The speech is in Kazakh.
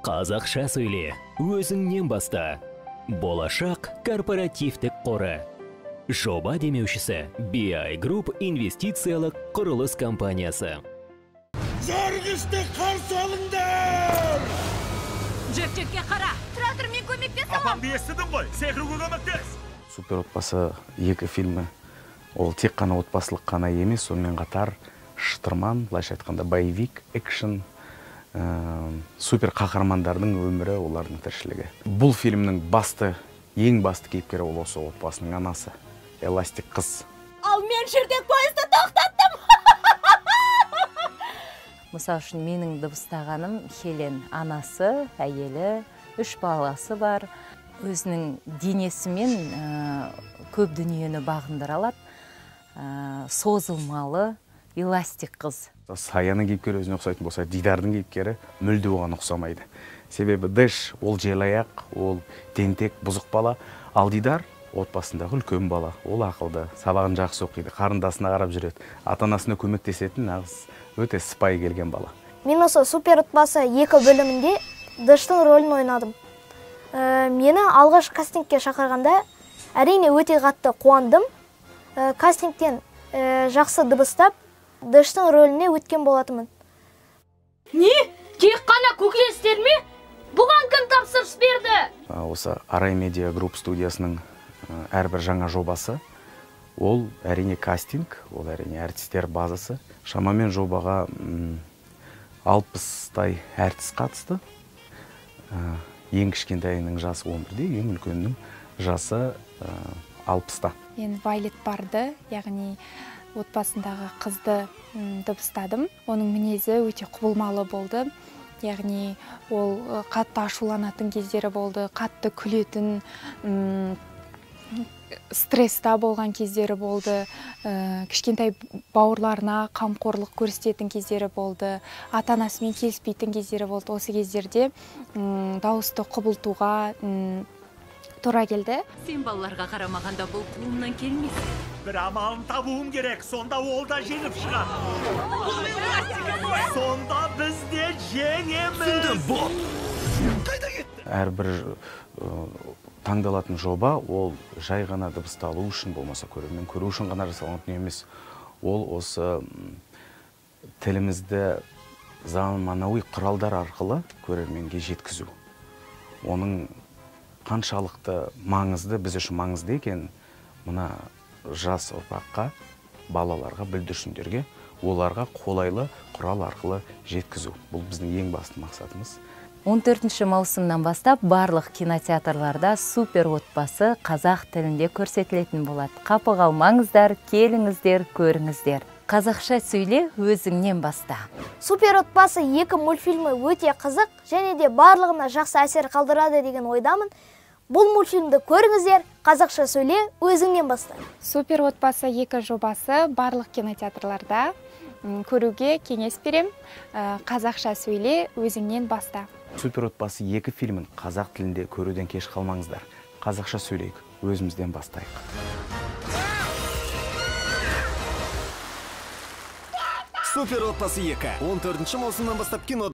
Қазақша сөйле, өзіңнен баста. Болашақ корпоративтік қоры. Жоба демеушісі BI Group инвестициялық құрылыс компаниясы. Зарғышты қарсы алыңдар! Жөп-жөпке қара, тұра тұр, мен көмектес алам. Апамды естідің ғой, секіруге көмектес. Супер отбасы 2 фильмі ол тек қана отбасылық қана емес, сонымен қатар шытырман, былайша айтқанда боевик, экшен, супер қаһармандардың өмірі, олардың тіршілігі. Бұл фильмнің ең басты кейіпкері ол осы отбасының анасы, эластик қыз. Ал мен жерде поезды тоқтаттым. Мысал үшін менің дыбыстағаным Хелен, анасы, әйелі, 3 баласы бар. Өзінің денесімен көп дүниені бағындыра алады. Созылмалы, эластик қыз. Саяның кейіпкері өзіне ұқсайтын болса, Дидардың кейіпкері мүлде оған ұқсамайды. Себебі Дэш ол желаяқ, ол тентек, бұзық бала, ал Дидар отбасындағы үлкен бала, ол ақылды, сабағын жақсы оқиды, қарындасына қарап жүреді, ата-анасына көмектесетін нағыз өте сыпайы келген бала. Мен осы супер отбасы 2 бөлімінде Дэштің рөлін ойнадым. Мені алғаш кастингке шақырғанда әрине өте қатты қуандым. Кастингтен жақсы дыбыстап Дэштің рөліне өткен болатымын. Не? Тек қана көкелестер ме? Бұған кім тапсырыс берді? Осы Арай Медиа Групп студиясының әрбір жаңа жобасы, ол әрине кастинг, ол әрине әртістер базасы. Шамамен жобаға 60-тай әртіс қатысты. Ең кішкентайының жасы 11-де, ең үлкеннің жасы 60-та. Мен Вайлет барды, яғни отбасындағы қызды дыбыстадым. Оның мінезі өте құбылмалы болды. Яғни ол қатты ашуланатын кездері болды, қатты күлетін, стресста болған кездері болды, кішкентай бауырларына қамқорлық көрсететін кездері болды, ата-анасымен келіспейтін кездері болды. Осы кездерде дауысты құбылтуға тура келді. Сен балаларға қарамағанда бұл қолымнан келмейсің. Bir амалын табуым керек, сонда ол да жеңіп шығар. Сонда біз де жеңеміз. Әрбір таңдалатын жоба, ол жай ғана дыбысталу үшін болмаса көрермен көру үшін ғана жасалатын емес. Ол осы тілімізді заманауи құралдар арқылы көрерменге жеткізу. Оның қаншалықты маңызды, біз үшін маңызды екен, мына жас ұрпаққа, балаларға, бүлдіршіндерге, оларға қолайлы құрал арқылы жеткізу. Бұл біздің ең басты мақсатымыз. 14 маусымнан бастап барлық кинотеатрларда супер отбасы қазақ тілінде көрсетілетін болады. Қапы қалмаңыздар, келіңіздер, көріңіздер. Қазақша сөйле, өзіңнен баста. Супер отбасы 2 мультфильмі өте қызық, және де барлығына жақсы әсер қалдырады деген ойдамын. Бұл мультфильмді көріңіздер, қазақша сөйле, өзіңнен баста. Супер отбасы 2 жобасы барлық кинотеатрларда көруге кеңес берем. Қазақша сөйле, өзіңнен баста. Супер отбасы 2 фильмін қазақ тілінде көруден кеш қалмаңыздар. Қазақша сөйлейік, өзімізден бастайық. Супер отбасы 2. 14 маусымнан бастап кино